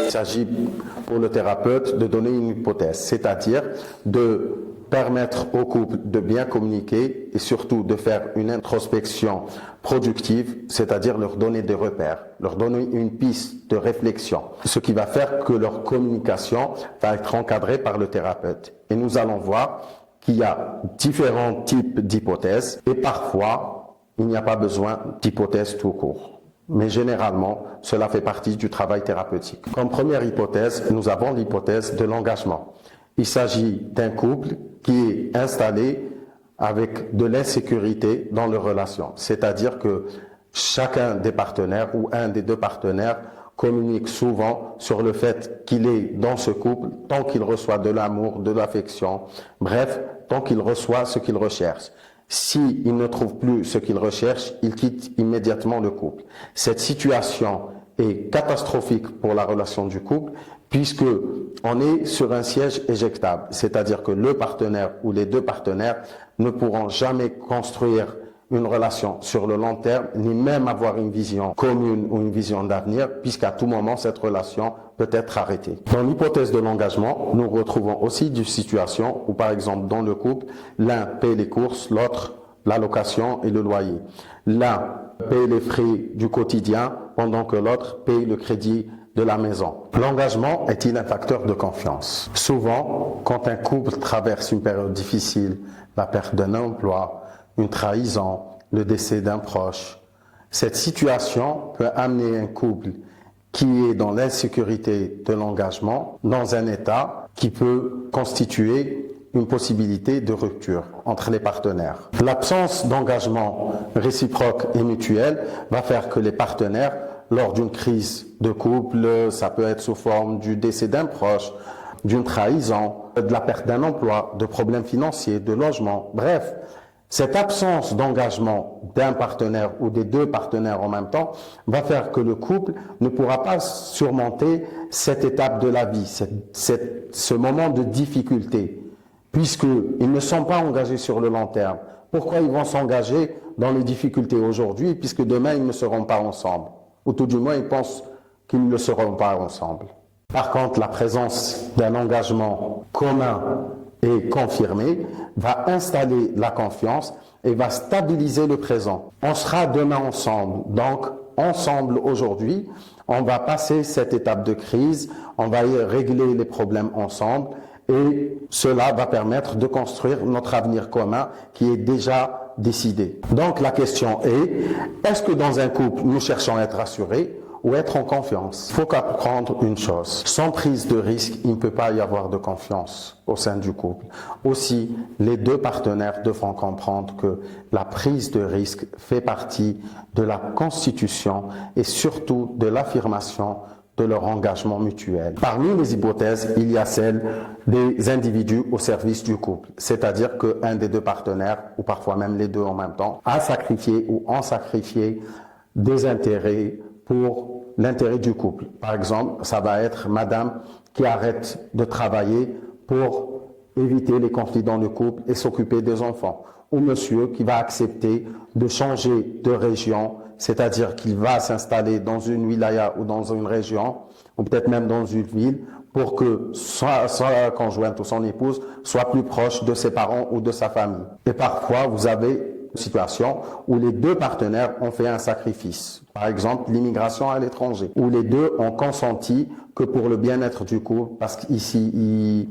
Il s'agit pour le thérapeute de donner une hypothèse, c'est-à-dire de permettre au couple de bien communiquer et surtout de faire une introspection productive, c'est-à-dire leur donner des repères, leur donner une piste de réflexion, ce qui va faire que leur communication va être encadrée par le thérapeute. Et nous allons voir qu'il y a différents types d'hypothèses et parfois il n'y a pas besoin d'hypothèses tout court. Mais généralement, cela fait partie du travail thérapeutique. Comme première hypothèse, nous avons l'hypothèse de l'engagement. Il s'agit d'un couple qui est installé avec de l'insécurité dans leur relation. C'est-à-dire que chacun des partenaires ou un des deux partenaires communique souvent sur le fait qu'il est dans ce couple tant qu'il reçoit de l'amour, de l'affection, bref, tant qu'il reçoit ce qu'il recherche. S'il ne trouve plus ce qu'il recherche, il quitte immédiatement le couple. Cette situation est catastrophique pour la relation du couple puisque on est sur un siège éjectable, c'est-à-dire que le partenaire ou les deux partenaires ne pourront jamais construire une relation sur le long terme, ni même avoir une vision commune ou une vision d'avenir, puisqu'à tout moment, cette relation peut être arrêtée. Dans l'hypothèse de l'engagement, nous retrouvons aussi des situations où, par exemple, dans le couple, l'un paie les courses, l'autre la location et le loyer. L'un paie les frais du quotidien, pendant que l'autre paie le crédit de la maison. L'engagement est-il un facteur de confiance? Souvent, quand un couple traverse une période difficile, la perte d'un emploi, une trahison, le décès d'un proche, cette situation peut amener un couple qui est dans l'insécurité de l'engagement dans un état qui peut constituer une possibilité de rupture entre les partenaires. L'absence d'engagement réciproque et mutuel va faire que les partenaires, lors d'une crise de couple, ça peut être sous forme du décès d'un proche, d'une trahison, de la perte d'un emploi, de problèmes financiers, de logement, bref, cette absence d'engagement d'un partenaire ou des deux partenaires en même temps va faire que le couple ne pourra pas surmonter cette étape de la vie, ce moment de difficulté, puisqu'ils ne sont pas engagés sur le long terme. Pourquoi ils vont s'engager dans les difficultés aujourd'hui, puisque demain ils ne seront pas ensemble, ou tout du moins ils pensent qu'ils ne seront pas ensemble. Par contre, la présence d'un engagement commun et confirmé va installer la confiance et va stabiliser le présent. On sera demain ensemble, donc ensemble aujourd'hui, on va passer cette étape de crise, on va y régler les problèmes ensemble et cela va permettre de construire notre avenir commun qui est déjà décidé. Donc la question est-ce que dans un couple nous cherchons à être rassurés ou être en confiance? Il faut comprendre une chose, sans prise de risque, il ne peut pas y avoir de confiance au sein du couple. Aussi, les deux partenaires devront comprendre que la prise de risque fait partie de la constitution et surtout de l'affirmation de leur engagement mutuel. Parmi les hypothèses, il y a celle des individus au service du couple, c'est-à-dire qu'un des deux partenaires, ou parfois même les deux en même temps, a sacrifié ou ont sacrifié des intérêts pour l'intérêt du couple. Par exemple, ça va être madame qui arrête de travailler pour éviter les conflits dans le couple et s'occuper des enfants. Ou monsieur qui va accepter de changer de région, c'est-à-dire qu'il va s'installer dans une wilaya ou dans une région, ou peut-être même dans une ville, pour que sa conjointe ou son épouse soit plus proche de ses parents ou de sa famille. Et parfois, vous avez une situation où les deux partenaires ont fait un sacrifice. Par exemple, l'immigration à l'étranger, où les deux ont consenti que pour le bien-être du couple, parce qu'ici,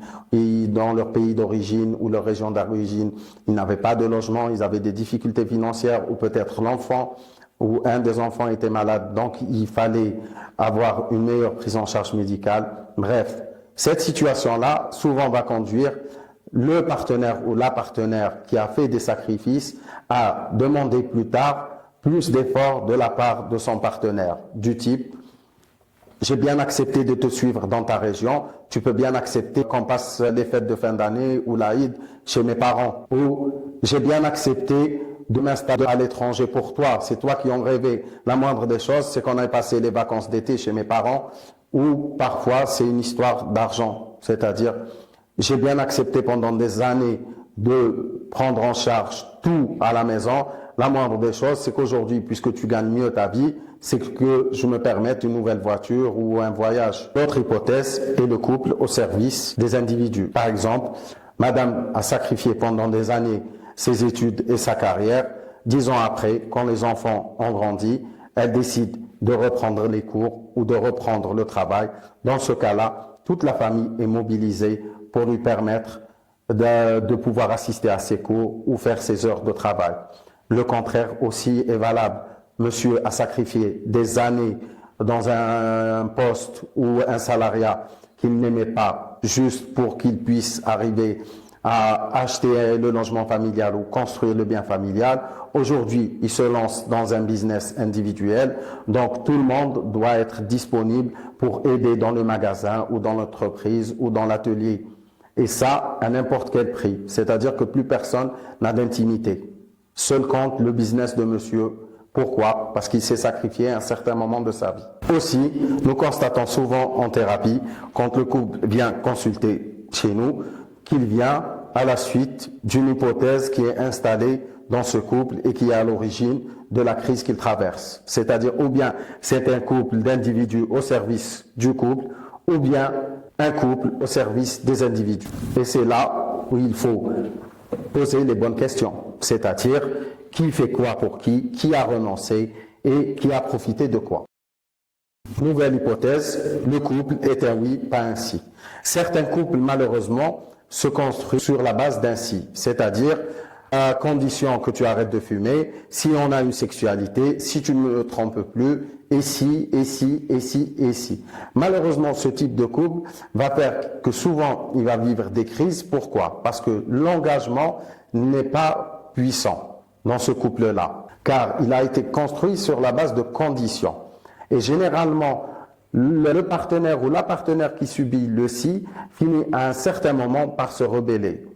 dans leur pays d'origine ou leur région d'origine, ils n'avaient pas de logement, ils avaient des difficultés financières, ou peut-être l'enfant ou un des enfants était malade, donc il fallait avoir une meilleure prise en charge médicale. Bref, cette situation-là, souvent va conduire le partenaire ou la partenaire qui a fait des sacrifices à demander plus tard plus d'efforts de la part de son partenaire, du type « j'ai bien accepté de te suivre dans ta région, tu peux bien accepter qu'on passe les fêtes de fin d'année ou l'Aïd chez mes parents » ou « j'ai bien accepté de m'installer à l'étranger pour toi, c'est toi qui en rêvais. La moindre des choses, c'est qu'on ait passé les vacances d'été chez mes parents » ou parfois c'est une histoire d'argent, c'est-à-dire j'ai bien accepté pendant des années de prendre en charge tout à la maison, la moindre des choses, c'est qu'aujourd'hui, puisque tu gagnes mieux ta vie, c'est que je me permette une nouvelle voiture ou un voyage. L'autre hypothèse est le couple au service des individus. Par exemple, madame a sacrifié pendant des années ses études et sa carrière. 10 ans après, quand les enfants ont grandi, elle décide de reprendre les cours ou de reprendre le travail. Dans ce cas-là, toute la famille est mobilisée pour lui permettre de pouvoir assister à ses cours ou faire ses heures de travail. Le contraire aussi est valable. Monsieur a sacrifié des années dans un poste ou un salariat qu'il n'aimait pas, juste pour qu'il puisse arriver à acheter le logement familial ou construire le bien familial. Aujourd'hui, il se lance dans un business individuel, donc tout le monde doit être disponible pour aider dans le magasin ou dans l'entreprise ou dans l'atelier. Et ça, à n'importe quel prix. C'est-à-dire que plus personne n'a d'intimité. Seul compte le business de monsieur. Pourquoi? Parce qu'il s'est sacrifié à un certain moment de sa vie. Aussi, nous constatons souvent en thérapie, quand le couple vient consulter chez nous, qu'il vient à la suite d'une hypothèse qui est installée dans ce couple et qui est à l'origine de la crise qu'il traverse. C'est-à-dire, ou bien c'est un couple d'individus au service du couple, ou bien un couple au service des individus. Et c'est là où il faut poser les bonnes questions. C'est-à-dire, qui fait quoi pour qui a renoncé et qui a profité de quoi. Nouvelle hypothèse, le couple est un oui, pas un si. Certains couples, malheureusement, se construisent sur la base d'un si, c'est-à-dire à condition que tu arrêtes de fumer, si on a une sexualité, si tu ne me trompes plus, et si, et si, et si, et si. Malheureusement, ce type de couple va faire que souvent, il va vivre des crises. Pourquoi? Parce que l'engagement n'est pas puissant dans ce couple-là, car il a été construit sur la base de conditions. Et généralement, le partenaire ou la partenaire qui subit le si finit à un certain moment par se rebeller.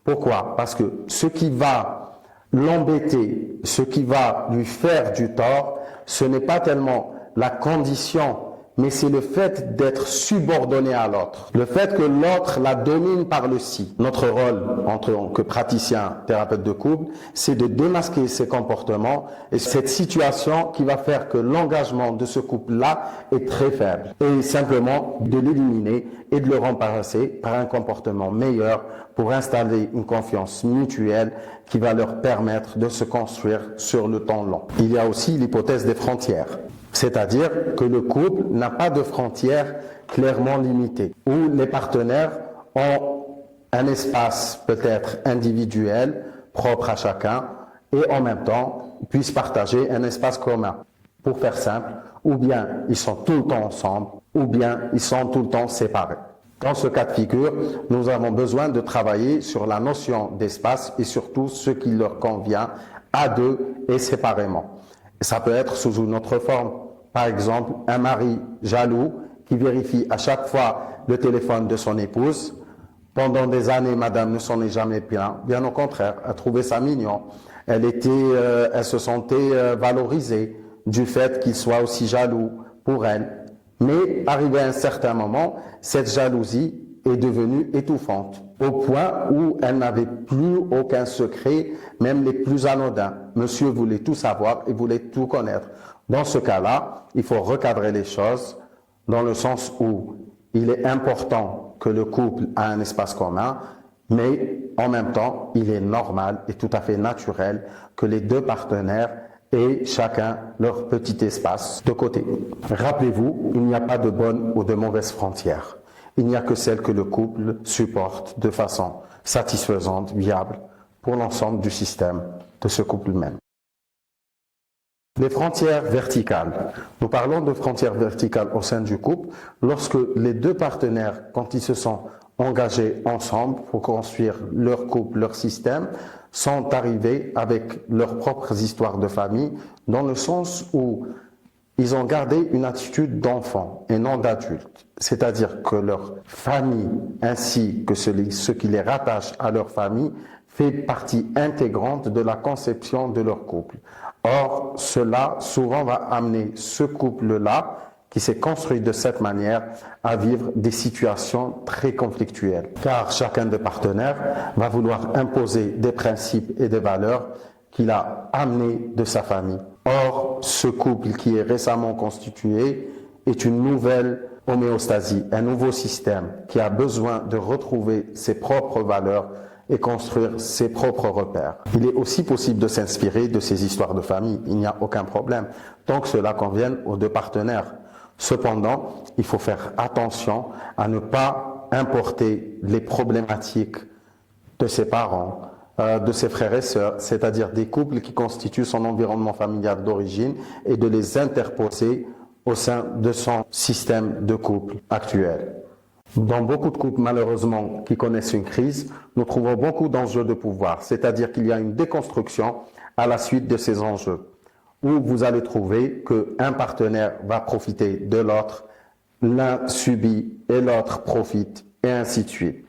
Pourquoi? Parce que ce qui va l'embêter, ce qui va lui faire du tort, ce n'est pas tellement la condition, mais c'est le fait d'être subordonné à l'autre. Le fait que l'autre la domine par le si. Notre rôle en tant que praticien, thérapeute de couple, c'est de démasquer ces comportements et cette situation qui va faire que l'engagement de ce couple-là est très faible. Et simplement de l'éliminer et de le remplacer par un comportement meilleur pour installer une confiance mutuelle qui va leur permettre de se construire sur le temps long. Il y a aussi l'hypothèse des frontières. C'est-à-dire que le couple n'a pas de frontières clairement limitées, où les partenaires ont un espace peut-être individuel, propre à chacun, et en même temps puissent partager un espace commun. Pour faire simple, ou bien ils sont tout le temps ensemble, ou bien ils sont tout le temps séparés. Dans ce cas de figure, nous avons besoin de travailler sur la notion d'espace et surtout ce qui leur convient à deux et séparément. Ça peut être sous une autre forme. Par exemple, un mari jaloux qui vérifie à chaque fois le téléphone de son épouse. Pendant des années, madame ne s'en est jamais plainte. Bien au contraire, elle trouvait ça mignon. Elle se sentait valorisée du fait qu'il soit aussi jaloux pour elle. Mais arrivé à un certain moment, cette jalousie est devenue étouffante, au point où elle n'avait plus aucun secret, même les plus anodins. Monsieur voulait tout savoir et voulait tout connaître. Dans ce cas-là, il faut recadrer les choses dans le sens où il est important que le couple ait un espace commun, mais en même temps, il est normal et tout à fait naturel que les deux partenaires aient chacun leur petit espace de côté. Rappelez-vous, il n'y a pas de bonnes ou de mauvaises frontières. Il n'y a que celles que le couple supporte de façon satisfaisante, viable pour l'ensemble du système de ce couple même. Les frontières verticales. Nous parlons de frontières verticales au sein du couple lorsque les deux partenaires, quand ils se sont engagés ensemble pour construire leur couple, leur système, sont arrivés avec leurs propres histoires de famille, dans le sens où ils ont gardé une attitude d'enfant et non d'adulte. C'est-à-dire que leur famille, ainsi que ce qui les rattache à leur famille, fait partie intégrante de la conception de leur couple. Or, cela souvent va amener ce couple-là, qui s'est construit de cette manière, à vivre des situations très conflictuelles. Car chacun des partenaires va vouloir imposer des principes et des valeurs qu'il a amené de sa famille. Or, ce couple qui est récemment constitué est une nouvelle homéostasie, un nouveau système qui a besoin de retrouver ses propres valeurs et construire ses propres repères. Il est aussi possible de s'inspirer de ces histoires de famille, il n'y a aucun problème, tant que cela convienne aux deux partenaires. Cependant, il faut faire attention à ne pas importer les problématiques de ses parents, de ses frères et sœurs, c'est-à-dire des couples qui constituent son environnement familial d'origine, et de les interposer au sein de son système de couple actuel. Dans beaucoup de couples, malheureusement, qui connaissent une crise, nous trouvons beaucoup d'enjeux de pouvoir, c'est-à-dire qu'il y a une déconstruction à la suite de ces enjeux, où vous allez trouver qu'un partenaire va profiter de l'autre, l'un subit et l'autre profite, et ainsi de suite.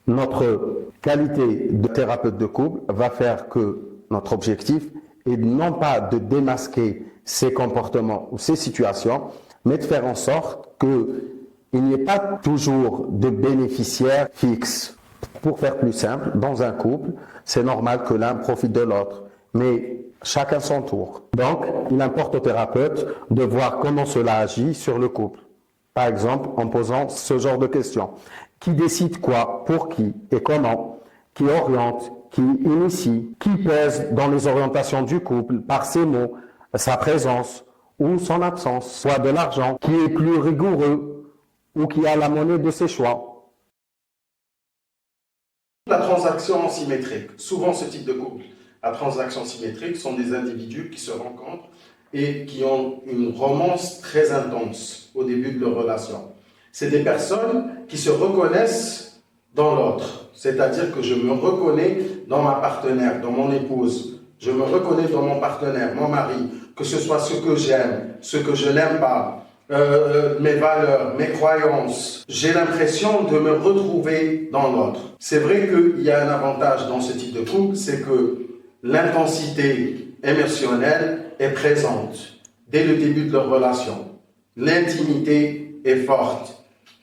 Notre qualité de thérapeute de couple va faire que notre objectif est non pas de démasquer ces comportements ou ces situations, mais de faire en sorte qu'il n'y ait pas toujours de bénéficiaires fixes. Pour faire plus simple, dans un couple, c'est normal que l'un profite de l'autre, mais chacun son tour. Donc, il importe au thérapeute de voir comment cela agit sur le couple. Par exemple, en posant ce genre de questions. Qui décide quoi, pour qui et comment? Qui oriente, qui initie, qui pèse dans les orientations du couple par ses mots, sa présence ou son absence, soit de l'argent, qui est plus rigoureux ou qui a la monnaie de ses choix. La transaction symétrique, souvent ce type de couple à transaction symétrique sont des individus qui se rencontrent et qui ont une romance très intense au début de leur relation. C'est des personnes qui se reconnaissent dans l'autre, c'est-à-dire que je me reconnais dans ma partenaire, dans mon épouse, je me reconnais dans mon partenaire, mon mari, que ce soit ce que j'aime, ce que je n'aime pas, mes valeurs, mes croyances. J'ai l'impression de me retrouver dans l'autre. C'est vrai qu'il y a un avantage dans ce type de couple, c'est que l'intensité émotionnelle est présente dès le début de leur relation. L'intimité est forte.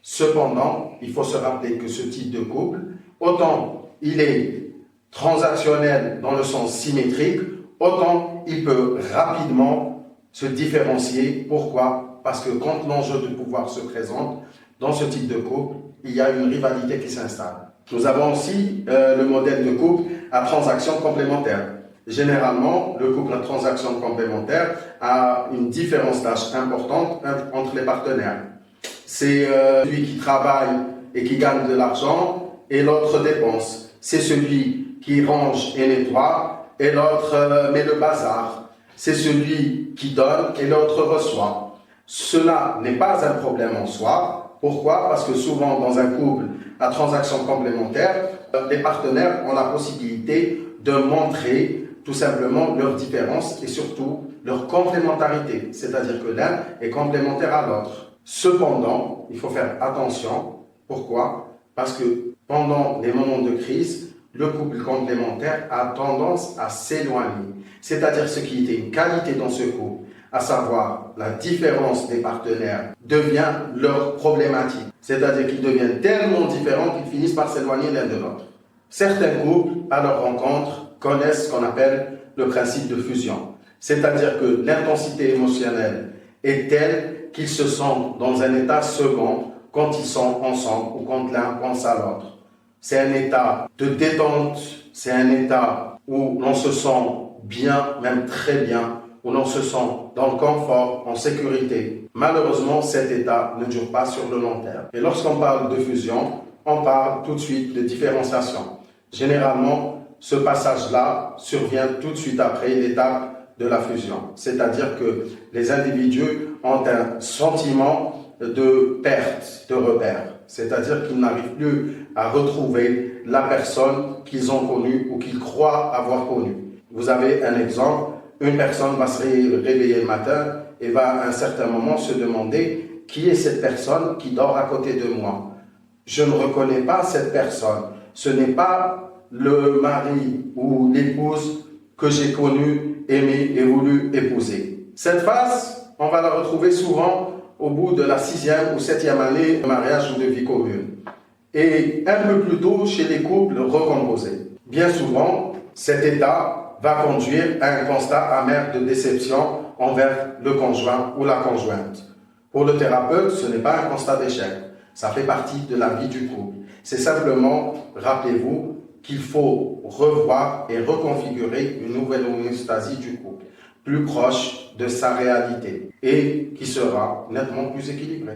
Cependant, il faut se rappeler que ce type de couple, autant il est transactionnel dans le sens symétrique, autant il peut rapidement se différencier. Pourquoi? Parce que quand l'enjeu de pouvoir se présente, dans ce type de couple, il y a une rivalité qui s'installe. Nous avons aussi le modèle de couple à transaction complémentaire. Généralement, le couple à transaction complémentaire a une différence d'âge importante entre les partenaires. C'est celui qui travaille et qui gagne de l'argent et l'autre dépense. C'est celui qui range et nettoie et l'autre met le bazar. C'est celui qui donne et l'autre reçoit. Cela n'est pas un problème en soi. Pourquoi? Parce que souvent dans un couple à transaction complémentaire, les partenaires ont la possibilité de montrer tout simplement leurs différences et surtout leur complémentarité. C'est-à-dire que l'un est complémentaire à l'autre. Cependant, il faut faire attention. Pourquoi? Parce que pendant les moments de crise, le couple complémentaire a tendance à s'éloigner. C'est-à-dire ce qui était une qualité dans ce couple, à savoir la différence des partenaires, devient leur problématique. C'est-à-dire qu'ils deviennent tellement différents qu'ils finissent par s'éloigner l'un de l'autre. Certains couples, à leur rencontre, connaissent ce qu'on appelle le principe de fusion. C'est-à-dire que l'intensité émotionnelle est telle qu'ils se sentent dans un état second quand ils sont ensemble ou quand l'un pense à l'autre. C'est un état de détente, c'est un état où l'on se sent bien, même très bien, où l'on se sent dans le confort, en sécurité. Malheureusement, cet état ne dure pas sur le long terme. Et lorsqu'on parle de fusion, on parle tout de suite de différenciation. Généralement, ce passage-là survient tout de suite après l'étape de la fusion. C'est-à-dire que les individus ont un sentiment de perte de repère. C'est-à-dire qu'ils n'arrivent plus à retrouver la personne qu'ils ont connue ou qu'ils croient avoir connue. Vous avez un exemple, une personne va se réveiller le matin et va à un certain moment se demander qui est cette personne qui dort à côté de moi. Je ne reconnais pas cette personne. Ce n'est pas le mari ou l'épouse que j'ai connu, aimé et voulu épouser. Cette phase, on va la retrouver souvent au bout de la 6e ou 7e année de mariage ou de vie commune. Et un peu plus tôt chez les couples recomposés. Bien souvent, cet état va conduire à un constat amer de déception envers le conjoint ou la conjointe. Pour le thérapeute, ce n'est pas un constat d'échec. Ça fait partie de la vie du couple. C'est simplement, rappelez-vous, qu'il faut revoir et reconfigurer une nouvelle homéostasie du couple, plus proche de sa réalité et qui sera nettement plus équilibrée.